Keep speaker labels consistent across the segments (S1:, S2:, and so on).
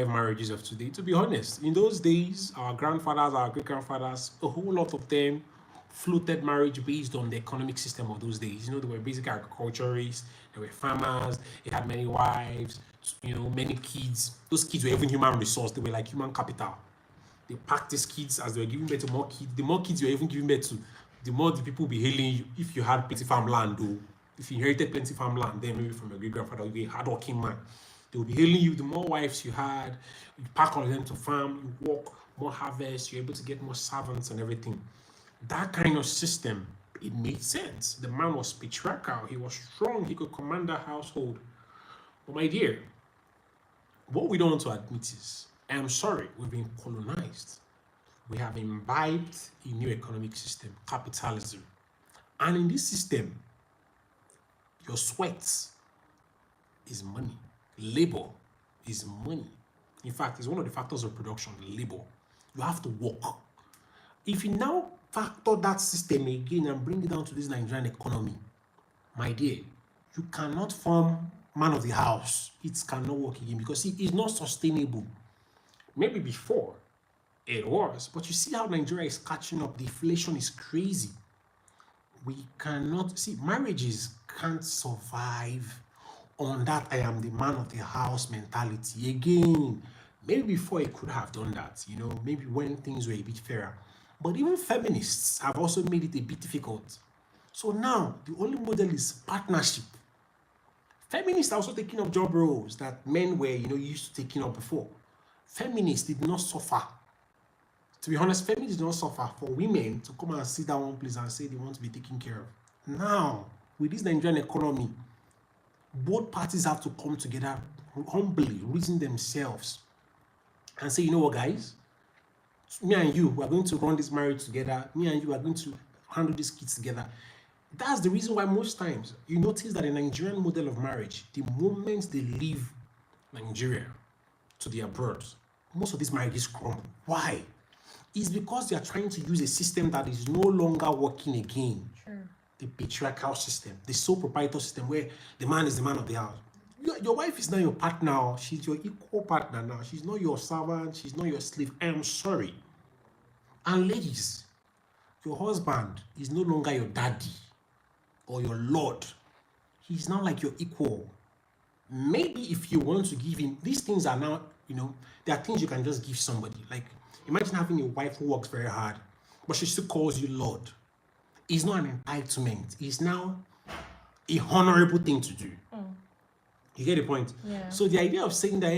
S1: marriages of today. To be honest, in those days, our grandfathers, our great grandfathers, a whole lot of them floated marriage based on the economic system of those days. They were basic agriculturists, they were farmers, they had many wives, many kids. Those kids were even human resource, they were like human capital. They packed these kids as they were giving birth to more kids. The more kids you were even giving birth to, the more the people will be hailing you if you had plenty farmland, though. If you inherited plenty farmland, then maybe from your great grandfather, you'll be a hardworking man. They will be hailing you. The more wives you had, you pack all of them to farm, you work, more harvest, you're able to get more servants and everything. That kind of system, it made sense. The man was patriarchal, he was strong, he could command a household. But my dear, what we don't want to admit is, I'm sorry, we've been colonized. We have imbibed a new economic system, capitalism. And in this system, your sweat is money. Labor is money. In fact, it's one of the factors of production, labor. You have to work. If you now factor that system again and bring it down to this Nigerian economy, my dear, you cannot form man of the house. It cannot work again because it's not sustainable. Maybe before it was, but you see how Nigeria is catching up. The inflation is crazy. We cannot see marriages can't survive on that I am the man of the house mentality again. Maybe before it could have done that, maybe when things were a bit fairer. But even feminists have also made it a bit difficult. So now the only model is partnership. Feminists are also taking up job roles that men were, used to taking up before. Feminists did not suffer. To be honest, feminists did not suffer for women to come and sit down one place and say they want to be taken care of. Now, with this Nigerian economy, both parties have to come together humbly, reason themselves, and say, you know what, guys? Me and you, we are going to run this marriage together. Me and you are going to handle these kids together. That's the reason why most times you notice that the Nigerian model of marriage, the moment they leave Nigeria to the abroad, most of these marriages crumble. Why? It's because they are trying to use a system that is no longer working again. Sure. The patriarchal system, the sole proprietor system where the man is the man of the house. Your wife is not your partner. She's your equal partner now. She's not your servant. She's not your slave. I am sorry. And ladies, your husband is no longer your daddy or your lord. He's now like your equal. Maybe if you want to give him, these things are now, there are things you can just give somebody. Like, imagine having a wife who works very hard, but she still calls you Lord. It's not an entitlement. It's now a honorable thing to do. You get the point? Yeah. So the idea of saying that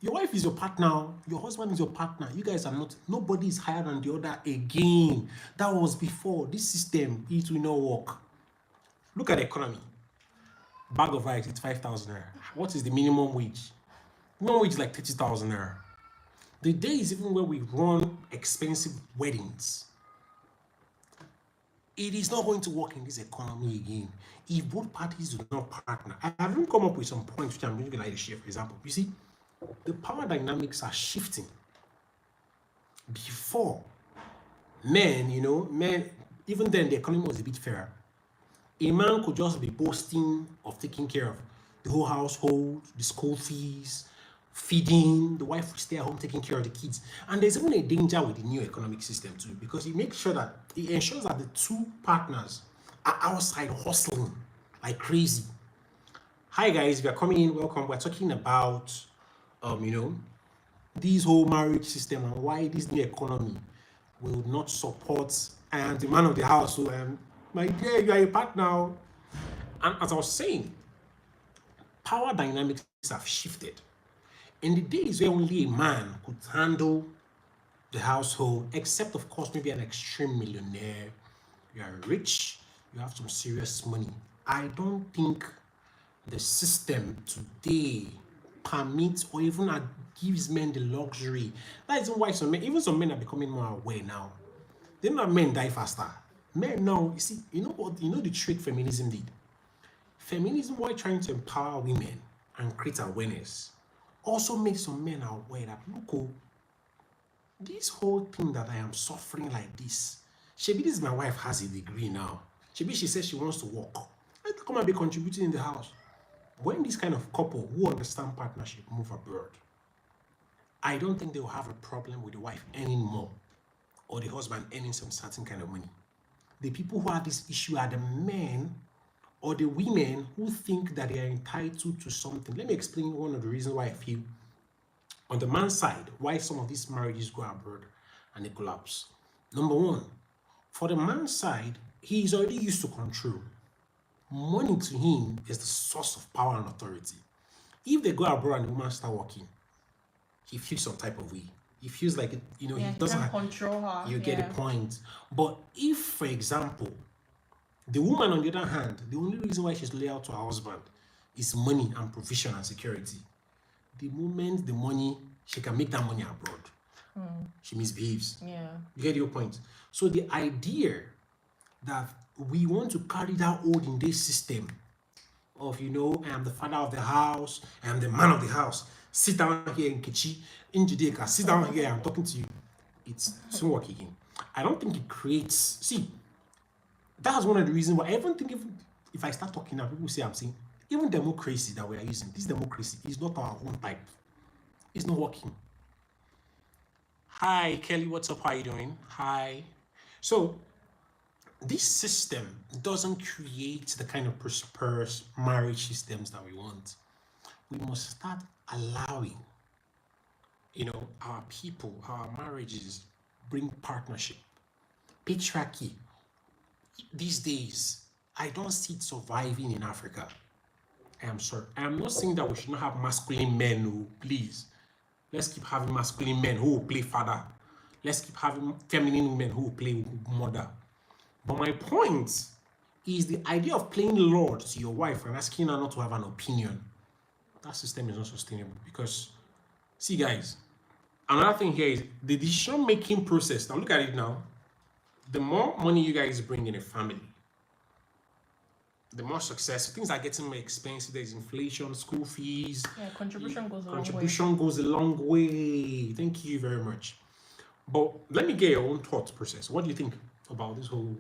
S1: your wife is your partner, your husband is your partner, you guys are not, nobody is higher than the other again. That was before. This system, it will not work. Look at the economy. Bag of rice, it's 5,000 naira. What is the minimum wage? Minimum wage is like 30,000 naira. The days even where we run expensive weddings, it is not going to work in this economy again if both parties do not partner. I have even come up with some points which I'm going to like to share, for example. You see, the power dynamics are shifting. Before, men, even then the economy was a bit fairer. A man could just be boasting of taking care of the whole household, the school fees, feeding, the wife will stay at home taking care of the kids. And there's even a danger with the new economic system too, because it ensures that the two partners are outside hustling like crazy. Hi guys, if you're coming in, welcome. We're talking about this whole marriage system and why this new economy will not support the man of the house. So my dear, you are a partner. And as I was saying, power dynamics have shifted. In the days where only a man could handle the household, except of course maybe an extreme millionaire, you are rich, you have some serious money. I don't think the system today permits or even gives men the luxury. That is why some men are becoming more aware now. They know that men die faster. Men now, you see, the trick feminism did. Feminism, while trying to empower women and create awareness, also makes some men aware that, look, this whole thing that I am suffering like this, this my wife has a degree now. She says she wants to work. Let her come and be contributing in the house. When this kind of couple who understand partnership move abroad, I don't think they will have a problem with the wife earning more or the husband earning some certain kind of money. The people who have this issue are the men or the women who think that they are entitled to something. Let me explain one of the reasons why I feel on the man's side why some of these marriages go abroad and they collapse. Number one, for the man's side, he is already used to control. Money to him is the source of power and authority. If they go abroad and the woman start working, he feels some type of way. He feels like he
S2: Yeah,
S1: doesn't
S2: can't
S1: have,
S2: control her.
S1: you get the point. But if, for example, the woman on the other hand, the only reason why she's loyal to her husband is money and provision and security. The moment the money, she can make that money abroad. She misbehaves.
S2: Yeah.
S1: You get your point. So the idea that we want to carry that olden day system of I am the father of the house, I am the man of the house. Sit down here in Kichi, in Judea, sit down here, I'm talking to you. It's not working. I don't think it creates. See, that's one of the reasons why I even think if I start talking now, people say I'm saying even democracy that we are using, this democracy is not our own type. It's not working. Hi, Kelly, what's up? How you doing? Hi. So this system doesn't create the kind of prosperous marriage systems that we want. We must start allowing, our people, our marriages bring partnership. Patriarchy, these days, I don't see it surviving in Africa. I am sorry. I am not saying that we should not have masculine men who, please. Let's keep having masculine men who will play father. Let's keep having feminine women who will play mother. But my point is the idea of playing Lord to your wife and asking her not to have an opinion. That system is not sustainable because, see guys, another thing here is the decision-making process. Now look at it now. The more money you guys bring in a family, the more success. Things are getting more expensive. There's inflation, school fees.
S2: Yeah, contribution goes a long way.
S1: Contribution goes a long way. Thank you very much. But let me get your own thought process. What do you think about this whole?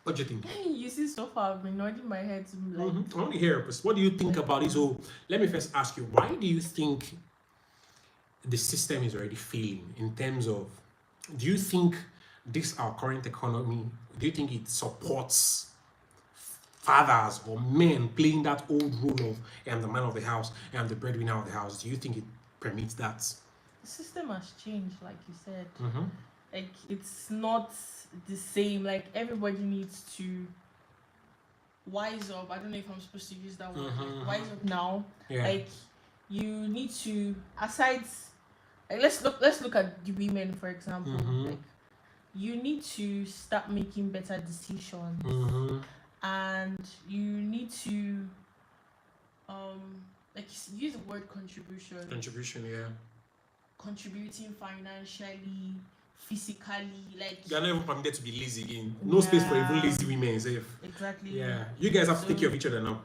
S1: What do you think?
S2: You see, so far I've been nodding my head to be like.
S1: I want to hear. What do you think about this whole? Let me first ask you. Why do you think the system is already failing in terms of? Do you think this our current economy? Do you think it supports fathers or men playing that old role of I am the man of the house, I am the breadwinner of the house? Do you think it permits that?
S2: The system has changed, like you said. Like it's not the same. Like everybody needs to wise up. I don't know if I'm supposed to use that word. Like, wise up now.
S1: Yeah.
S2: Like you need to aside. Like, let's look at the women, for example. Like you need to start making better decisions. And you need to like use the word contribution.
S1: Yeah.
S2: Contributing financially, physically, like
S1: You're not even permitted to be lazy again. No space for even lazy women, safe.
S2: Exactly.
S1: Yeah. You guys have to take care of each other now.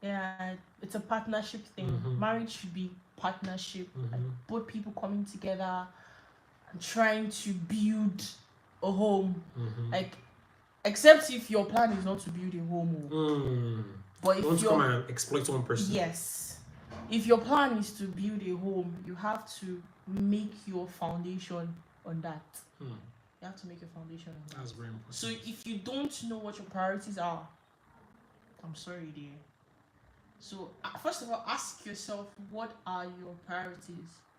S2: Yeah, it's a partnership thing. Marriage should be partnership. Like both people coming together and trying to build a home. Like except if your plan is not to build a home. But if
S1: you want to come and exploit one person.
S2: Yes. If your plan is to build a home, you have to make your foundation on that. You have to make your foundation on that.
S1: That's very important.
S2: So if you don't know what your priorities are, I'm sorry, dear. So first of all, ask yourself, what are your priorities?